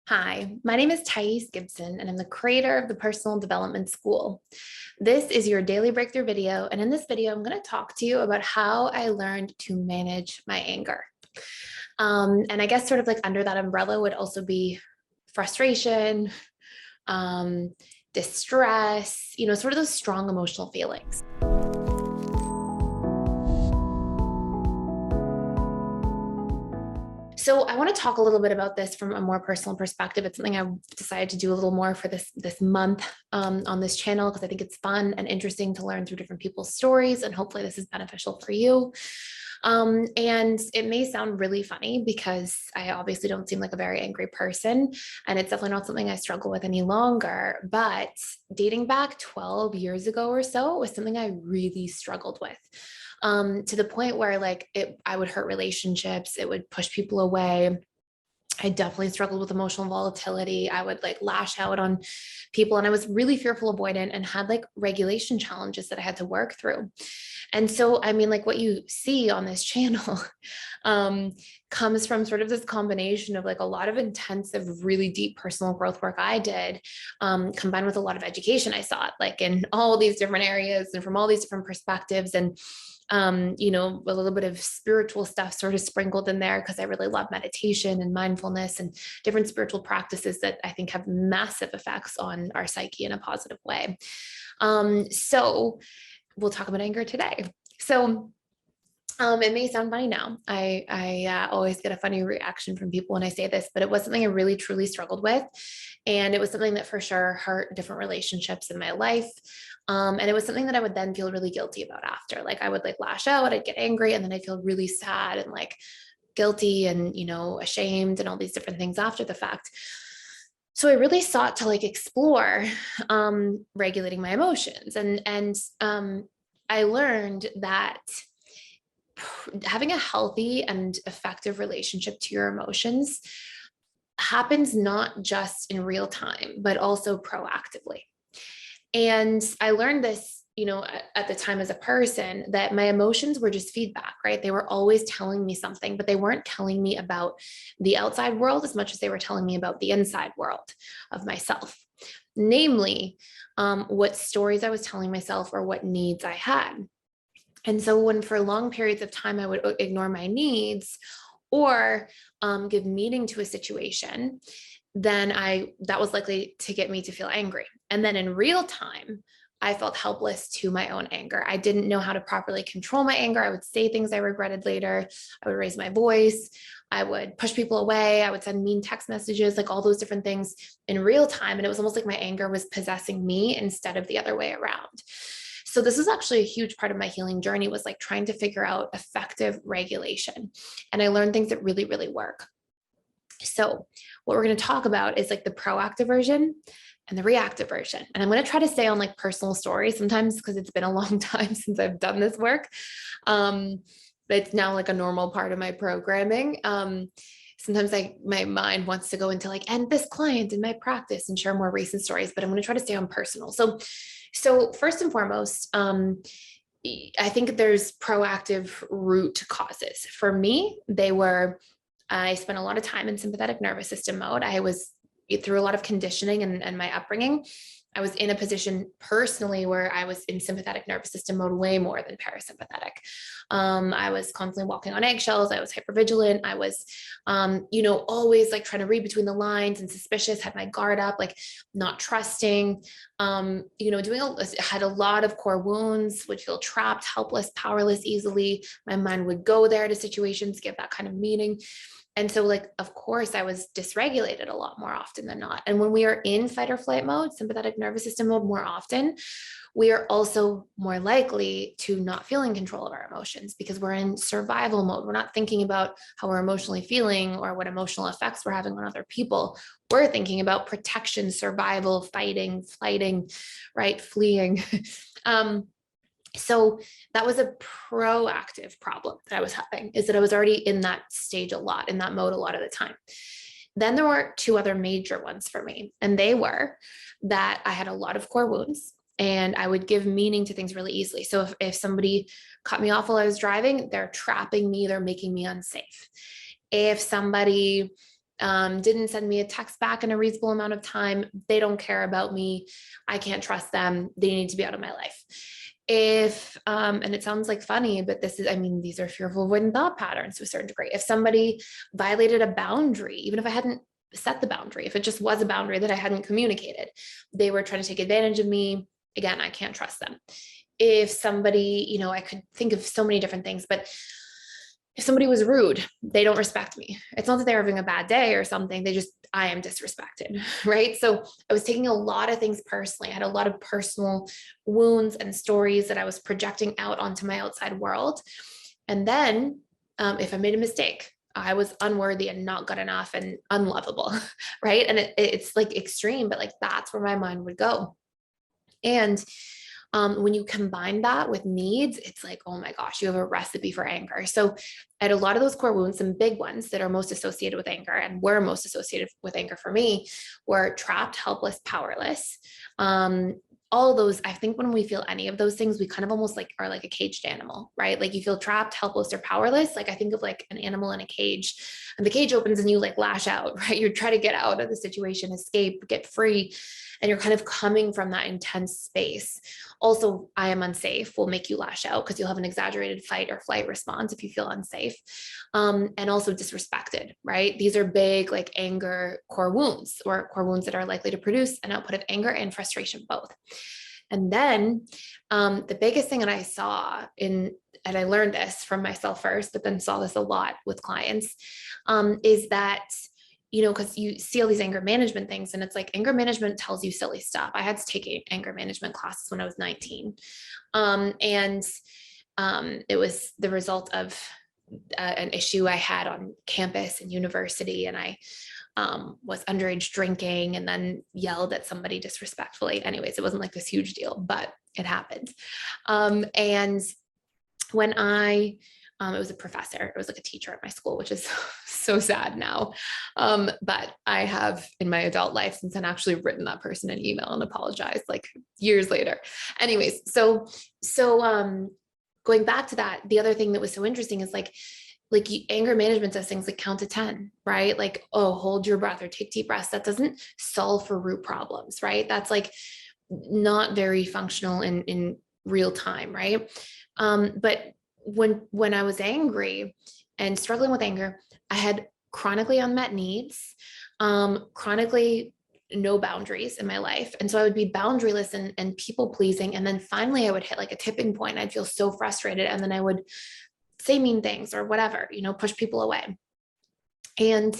Hi, my name is Gibson, and I'm the creator of the Personal Development School. This is your daily breakthrough video, and in this video, I'm going to talk to you about how I learned to manage my anger. And I guess sort of like under that umbrella would also be frustration, distress, sort of those strong emotional feelings. So I want to talk a little bit about this from a more personal perspective. It's something I've decided to do a little more for this month on this channel because I think it's fun and interesting to learn through different people's stories, and hopefully this is beneficial for you. And it may sound really funny because I obviously don't seem like a very angry person, and it's definitely not something I struggle with any longer. But dating back 12 years ago or so, it was something I really struggled with. To the point where I would hurt relationships, it would push people away. I definitely struggled with emotional volatility. I would lash out on people, and I was really fearful avoidant and had regulation challenges that I had to work through. And so, I mean, what you see on this channel comes from sort of this combination of a lot of intensive, really deep personal growth work I did, combined with a lot of education I sought, in all these different areas and from all these different perspectives. And a little bit of spiritual stuff sort of sprinkled in there because I really love meditation and mindfulness and different spiritual practices that I think have massive effects on our psyche in a positive way. So we'll talk about anger today. So it may sound funny now. I always get a funny reaction from people when I say this, but it was something I really truly struggled with. And it was something that for sure hurt different relationships in my life. And it was something that I would then feel really guilty about after. I would lash out, I'd get angry, and then I'd feel really sad and guilty and, ashamed and all these different things after the fact. So I really sought to explore regulating my emotions. And I learned that having a healthy and effective relationship to your emotions happens not just in real time, but also proactively. And I learned this, at the time as a person, that my emotions were just feedback, right? They were always telling me something, but they weren't telling me about the outside world as much as they were telling me about the inside world of myself. Namely, what stories I was telling myself or what needs I had. And so when for long periods of time, I would ignore my needs or give meaning to a situation, then that was likely to get me to feel angry. And then in real time, I felt helpless to my own anger. I didn't know how to properly control my anger. I would say things I regretted later. I would raise my voice. I would push people away. I would send mean text messages, all those different things in real time. And it was almost like my anger was possessing me instead of the other way around. So this is actually a huge part of my healing journey, was trying to figure out effective regulation. And I learned things that really, really work. So what we're going to talk about is the proactive version and the reactive version. And I'm going to try to stay on my stories sometimes because it's been a long time since I've done this work. It's now a normal part of my programming. Sometimes my mind wants to go into and this client in my practice and share more recent stories, but I'm going to try to stay on personal. So first and foremost, I think there's proactive root causes. For me, I spent a lot of time in sympathetic nervous system mode. I was through a lot of conditioning and my upbringing. I was in a position personally where I was in sympathetic nervous system mode way more than parasympathetic. I was constantly walking on eggshells. I was hypervigilant. I was, always trying to read between the lines and suspicious, had my guard up, not trusting, had a lot of core wounds, would feel trapped, helpless, powerless easily. My mind would go there to situations, give that kind of meaning. And so of course I was dysregulated a lot more often than not. And when we are in fight or flight mode, sympathetic nervous system mode more often, we are also more likely to not feel in control of our emotions because we're in survival mode. We're not thinking about how we're emotionally feeling or what emotional effects we're having on other people. We're thinking about protection, survival, fighting, flighting, right? Fleeing. So that was a proactive problem that I was having, is that I was already in that stage a lot, in that mode a lot of the time. Then there were two other major ones for me, and they were that I had a lot of core wounds and I would give meaning to things really easily. So if somebody cut me off while I was driving, they're trapping me, they're making me unsafe. If somebody didn't send me a text back in a reasonable amount of time. They don't care about me. I can't trust them. They need to be out of my life. If, and it sounds like funny, but this is, I mean, these are fearful avoidant thought patterns to a certain degree. If somebody violated a boundary, even if I hadn't set the boundary, if it just was a boundary that I hadn't communicated, they were trying to take advantage of me. Again, I can't trust them. If somebody, you know, I could think of so many different things, but if somebody was rude, they don't respect me. It's not that they're having a bad day or something. They just, I am disrespected, right? So I was taking a lot of things personally. I had a lot of personal wounds and stories that I was projecting out onto my outside world. And then if I made a mistake, I was unworthy and not good enough and unlovable, right? And it's like extreme, but like that's where my mind would go. And when you combine that with needs, it's like, oh my gosh, you have a recipe for anger. So I had a lot of those core wounds, some big ones that are most associated with anger and were most associated with anger for me were trapped, helpless, powerless. All of those, I think when we feel any of those things, we kind of almost like are like a caged animal, right? Like you feel trapped, helpless, or powerless. Like I think of like an animal in a cage and the cage opens and you like lash out, right? You try to get out of the situation, escape, get free. And you're kind of coming from that intense space. Also, I am unsafe will make you lash out because you'll have an exaggerated fight or flight response if you feel unsafe. And also disrespected, right? These are big like anger core wounds or core wounds that are likely to produce an output of anger and frustration both. And then the biggest thing that I saw and I learned this from myself first, but then saw this a lot with clients, is that you know, because you see all these anger management things and it's like anger management tells you silly stuff. I had to take anger management classes when I was 19. And it was the result of an issue I had on campus and university. And I was underage drinking and then yelled at somebody disrespectfully. Anyways, it wasn't like this huge deal, but it happened. And when it was a professor, it was like a teacher at my school, which is so sad now. But I have in my adult life since then actually written that person an email and apologized like years later. Anyways, so going back to that, the other thing that was so interesting is like anger management does things like count to 10, right? Like, oh, hold your breath or take deep breaths. That doesn't solve for root problems, right? That's like not very functional in real time, right? But when I was angry and struggling with anger, I had chronically unmet needs, chronically no boundaries in my life. And so I would be boundaryless and people pleasing. And then finally I would hit like a tipping point. I'd feel so frustrated. And then I would say mean things or whatever, you know, push people away. And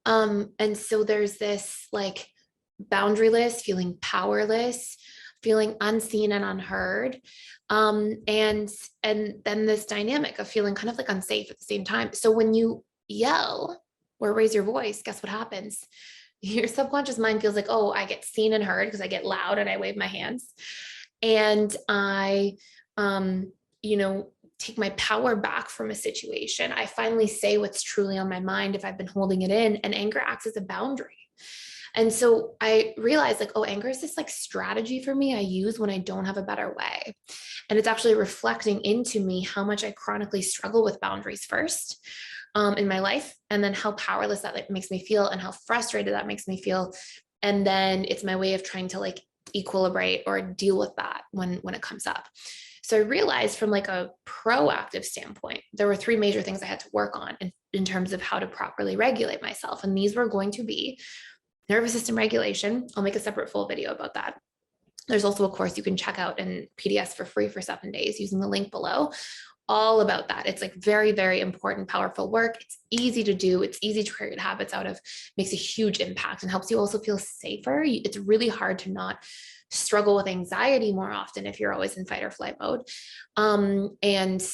so there's this like boundaryless, feeling powerless, feeling unseen and unheard. And then this dynamic of feeling kind of like unsafe at the same time. So when you yell or raise your voice, guess what happens? Your subconscious mind feels like, oh, I get seen and heard because I get loud and I wave my hands. And I, you know, take my power back from a situation. I finally say what's truly on my mind if I've been holding it in, and anger acts as a boundary. And so I realized like, oh, anger is this like strategy for me I use when I don't have a better way. And it's actually reflecting into me how much I chronically struggle with boundaries first in my life, and then how powerless that like, makes me feel and how frustrated that makes me feel. And then it's my way of trying to like equilibrate or deal with that when it comes up. So I realized from like a proactive standpoint, there were 3 major things I had to work on in terms of how to properly regulate myself. And these were going to be nervous system regulation. I'll make a separate full video about that. There's also a course you can check out in PDS for free for 7 days using the link below, all about that. It's like very, very important, powerful work. It's easy to do. It's easy to create habits out of, makes a huge impact and helps you also feel safer. It's really hard to not struggle with anxiety more often if you're always in fight or flight mode. And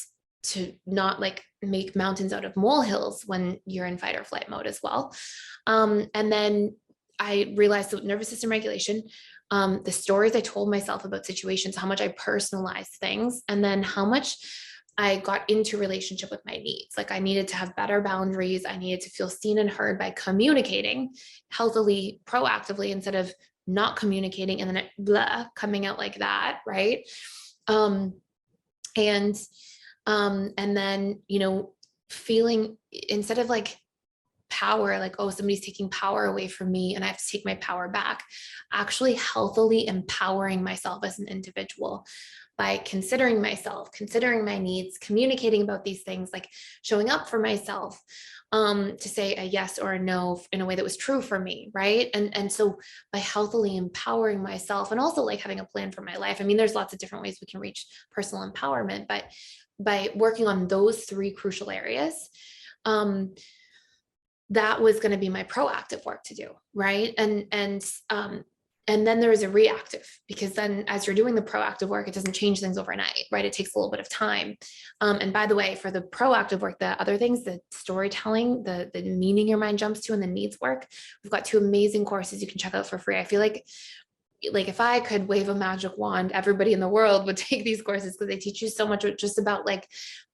to not like make mountains out of molehills when you're in fight or flight mode as well. And then I realized that nervous system regulation, the stories I told myself about situations, how much I personalized things, and then how much I got into relationship with my needs. Like I needed to have better boundaries. I needed to feel seen and heard by communicating healthily, proactively, instead of not communicating and then it coming out like that. Right. And then, you know, feeling instead of like power, like, oh, somebody's taking power away from me and I have to take my power back. Actually healthily empowering myself as an individual by considering myself, considering my needs, communicating about these things, like showing up for myself, to say a yes or a no in a way that was true for me, right? And so by healthily empowering myself, and also like having a plan for my life. I mean, there's lots of different ways we can reach personal empowerment, but by working on those three crucial areas, that was going to be my proactive work to do, right? And then there is a reactive, because then as you're doing the proactive work, it doesn't change things overnight, right? It takes a little bit of time. And by the way, for the proactive work, the other things, the storytelling, the meaning your mind jumps to, and the needs work, we've got two amazing courses you can check out for free. I feel like if I could wave a magic wand, everybody in the world would take these courses, because they teach you so much just about like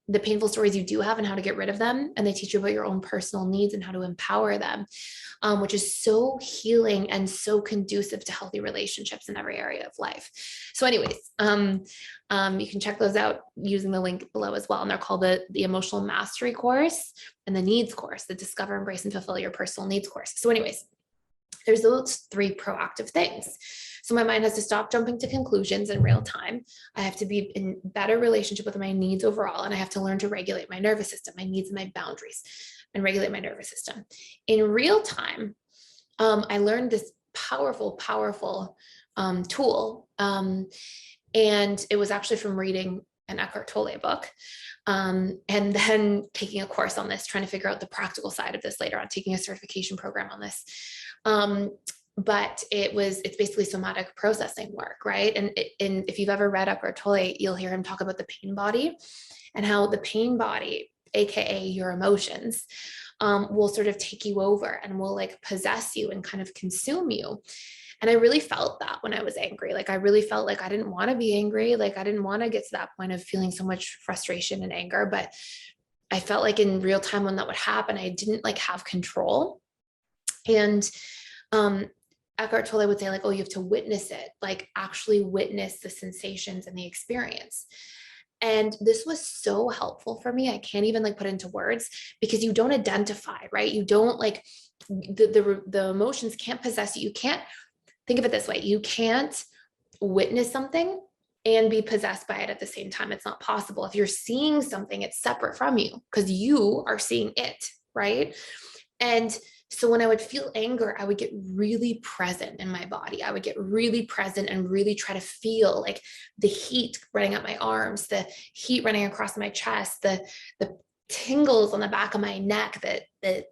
the painful stories you do have and how to get rid of them. And they teach you about your own personal needs and how to empower them, which is so healing and so conducive to healthy relationships in every area of life. So anyways, you can check those out using the link below as well. And they're called the Emotional Mastery course and the Needs course, the Discover, Embrace, and Fulfill Your Personal Needs course. So anyways, there's those three proactive things. So my mind has to stop jumping to conclusions in real time. I have to be in better relationship with my needs overall. And I have to learn to regulate my nervous system, my needs and my boundaries, and regulate my nervous system. In real time, I learned this powerful tool. And it was actually from reading an Eckhart Tolle book. And then taking a course on this, trying to figure out the practical side of this later on, taking a certification program on this. But it's basically somatic processing work, right? And if you've ever read Eckhart Tolle, you'll hear him talk about the pain body, and how the pain body, AKA your emotions, will sort of take you over and will like possess you and kind of consume you. And I really felt that when I was angry. Like, I really felt like I didn't want to be angry. Like, I didn't want to get to that point of feeling so much frustration and anger, but I felt like in real time when that would happen, I didn't like have control. And Eckhart Tolle would say like, oh, you have to witness it, like actually witness the sensations and the experience. And this was so helpful for me. I can't even like put into words, because you don't identify, right? You don't like the emotions can't possess you. You can't think of it this way. You can't witness something and be possessed by it at the same time. It's not possible. If you're seeing something, it's separate from you, because you are seeing it, right? And so when I would feel anger, I would get really present in my body. I would get really present and really try to feel like the heat running up my arms, the heat running across my chest, the tingles on the back of my neck, the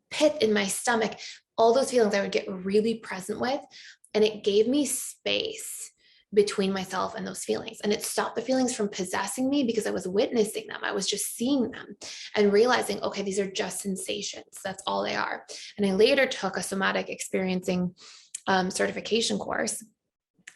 pit in my stomach, all those feelings I would get really present with. And it gave me space between myself and those feelings. And it stopped the feelings from possessing me, because I was witnessing them. I was just seeing them and realizing, okay, these are just sensations. That's all they are. And I later took a somatic experiencing certification course.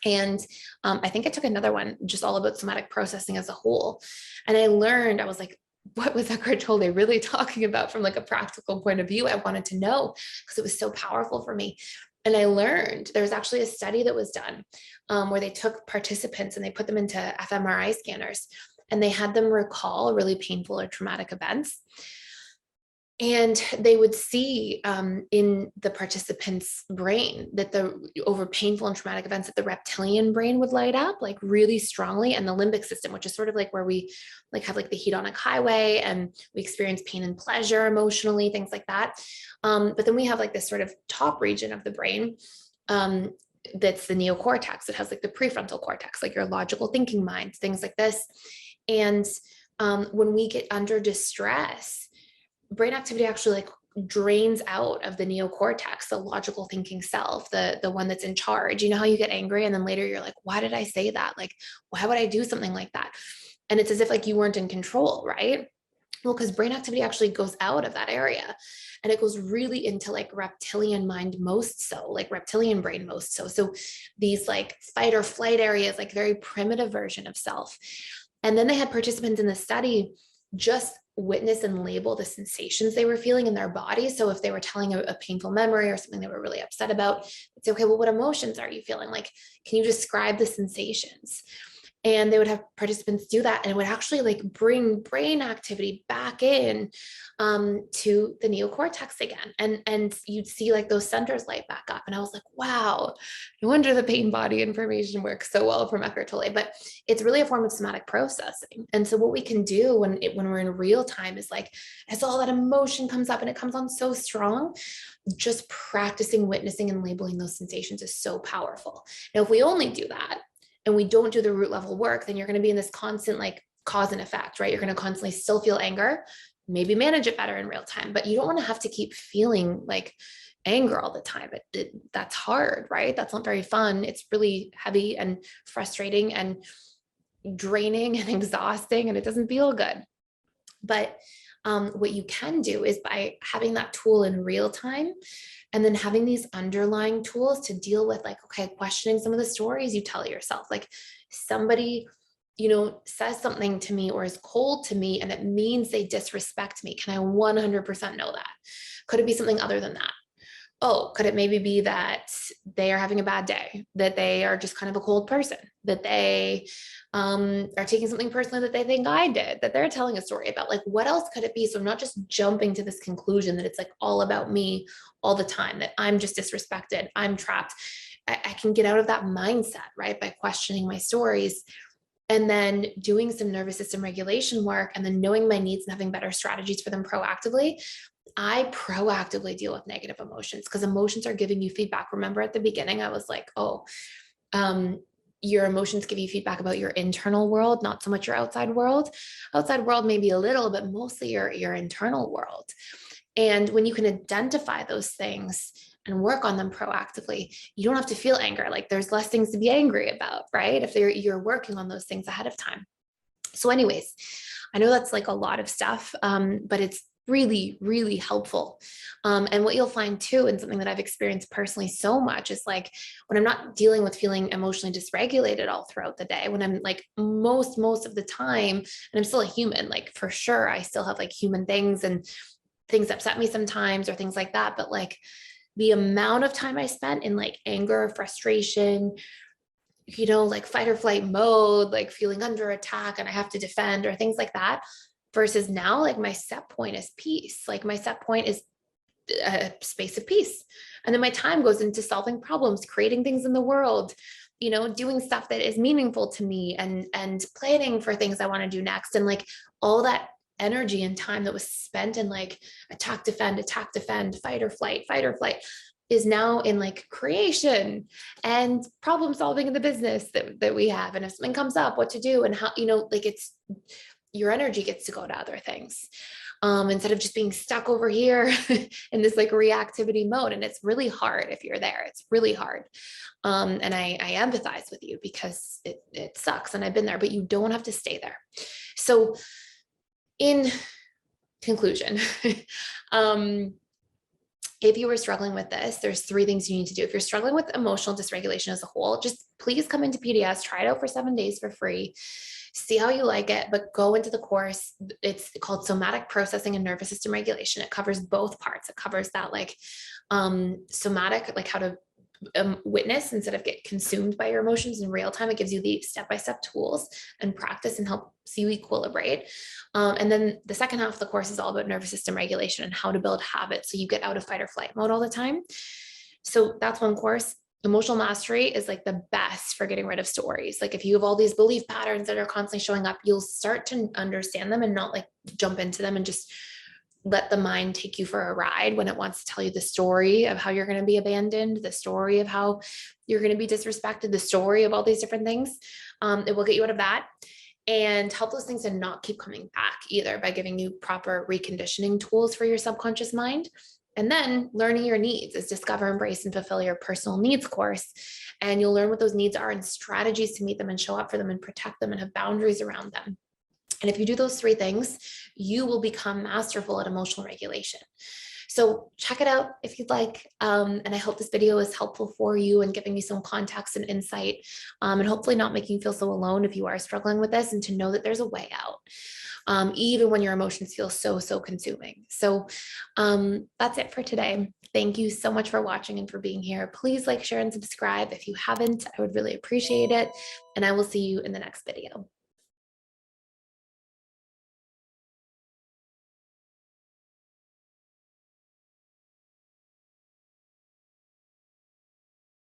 And I think I took another one just all about somatic processing as a whole. And I learned, I was like, what was Eckhart Tolle really talking about from like a practical point of view? I wanted to know, because it was so powerful for me. And I learned there was actually a study that was done where they took participants and they put them into fMRI scanners, and they had them recall really painful or traumatic events. And they would see in the participant's brain that over painful and traumatic events, that the reptilian brain would light up like really strongly, and the limbic system, which is sort of like where we like have like the hedonic highway and we experience pain and pleasure emotionally, things like that. But then we have like this sort of top region of the brain that's the neocortex. It has like the prefrontal cortex, like your logical thinking mind, things like this. And when we get under distress, brain activity actually like drains out of the neocortex, the logical thinking self, the one that's in charge. You know how you get angry and then later you're like, why did I say that? Like, why would I do something like that? And it's as if like you weren't in control, right? Well, because brain activity actually goes out of that area, and it goes really into like reptilian mind most so, like reptilian brain most so. So these like fight or flight areas, like very primitive version of self. And then they had participants in the study just witness and label the sensations they were feeling in their body. So if they were telling a painful memory or something they were really upset about, it's okay, well, what emotions are you feeling? Like, can you describe the sensations? And they would have participants do that, and it would actually like bring brain activity back in to the neocortex again. And you'd see like those centers light back up. And I was like, wow, no wonder the pain body information works so well from Eckhart Tolle. But it's really a form of somatic processing. And so what we can do when we're in real time is like, as all that emotion comes up and it comes on so strong, just practicing witnessing and labeling those sensations is so powerful. Now, if we only do that and we don't do the root level work, then you're going to be in this constant like cause and effect, right? You're going to constantly still feel anger, maybe manage it better in real time, but you don't want to have to keep feeling like anger all the time. That's hard, right? That's not very fun. It's really heavy and frustrating and draining and exhausting, and it doesn't feel good. But what you can do is by having that tool in real time, and then having these underlying tools to deal with, like, okay, questioning some of the stories you tell yourself, like somebody, says something to me or is cold to me, and it means they disrespect me. Can I 100% know that? Could it be something other than that? Oh, could it maybe be that they are having a bad day, that they are just kind of a cold person, that they are taking something personally that they think I did, that they're telling a story about? Like, what else could it be? So I'm not just jumping to this conclusion that it's like all about me all the time, that I'm just disrespected, I'm trapped. I can get out of that mindset, right? By questioning my stories, and then doing some nervous system regulation work, and then knowing my needs and having better strategies for them proactively. I proactively deal with negative emotions because emotions are giving you feedback. Remember at the beginning, I was like, oh, your emotions give you feedback about your internal world, not so much your outside world. Outside world, maybe a little, but mostly your internal world. And when you can identify those things and work on them proactively, you don't have to feel anger. Like there's less things to be angry about, right? If you're working on those things ahead of time. So anyways, I know that's like a lot of stuff, but it's really, really helpful. And what you'll find too, and something that I've experienced personally so much, is like when I'm not dealing with feeling emotionally dysregulated all throughout the day, when I'm like most of the time, and I'm still a human, like for sure, I still have like human things and things upset me sometimes or things like that. But like the amount of time I spent in like anger, frustration, like fight or flight mode, like feeling under attack and I have to defend or things like that, versus now, like my set point is peace. Like my set point is a space of peace. And then my time goes into solving problems, creating things in the world, doing stuff that is meaningful to me, and planning for things I want to do next. And like all that energy and time that was spent in like attack, defend, fight or flight, is now in like creation and problem solving in the business that we have. And if something comes up, what to do and how, like it's your energy gets to go to other things, instead of just being stuck over here in this like reactivity mode. And it's really hard if you're there. It's really hard. And I empathize with you because it sucks. And I've been there, but you don't have to stay there. So in conclusion, if you were struggling with this, there's 3 things you need to do. If you're struggling with emotional dysregulation as a whole, just please come into PDS, try it out for 7 days for free, see how you like it, but go into the course. It's called Somatic Processing and Nervous System Regulation. It covers both parts. It covers that like somatic, like how to witness instead of get consumed by your emotions in real time. It gives you the step-by-step tools and practice and helps you equilibrate. And then the second half of the course is all about nervous system regulation and how to build habits so you get out of fight or flight mode all the time. So that's one course. Emotional mastery is like the best for getting rid of stories. Like if you have all these belief patterns that are constantly showing up, you'll start to understand them and not like jump into them and just let the mind take you for a ride when it wants to tell you the story of how you're going to be abandoned, the story of how you're going to be disrespected, the story of all these different things. It will get you out of that and help those things to not keep coming back either by giving you proper reconditioning tools for your subconscious mind. And then learning your needs is Discover, Embrace, and Fulfill Your Personal Needs course. And you'll learn what those needs are and strategies to meet them and show up for them and protect them and have boundaries around them. And if you do those 3 things, you will become masterful at emotional regulation. So check it out if you'd like. And I hope this video is helpful for you and giving you some context and insight, and hopefully not making you feel so alone if you are struggling with this, and to know that there's a way out, even when your emotions feel so consuming. So that's it for today. Thank you so much for watching and for being here. Please like, share, and subscribe if you haven't. I would really appreciate it. And I will see you in the next video.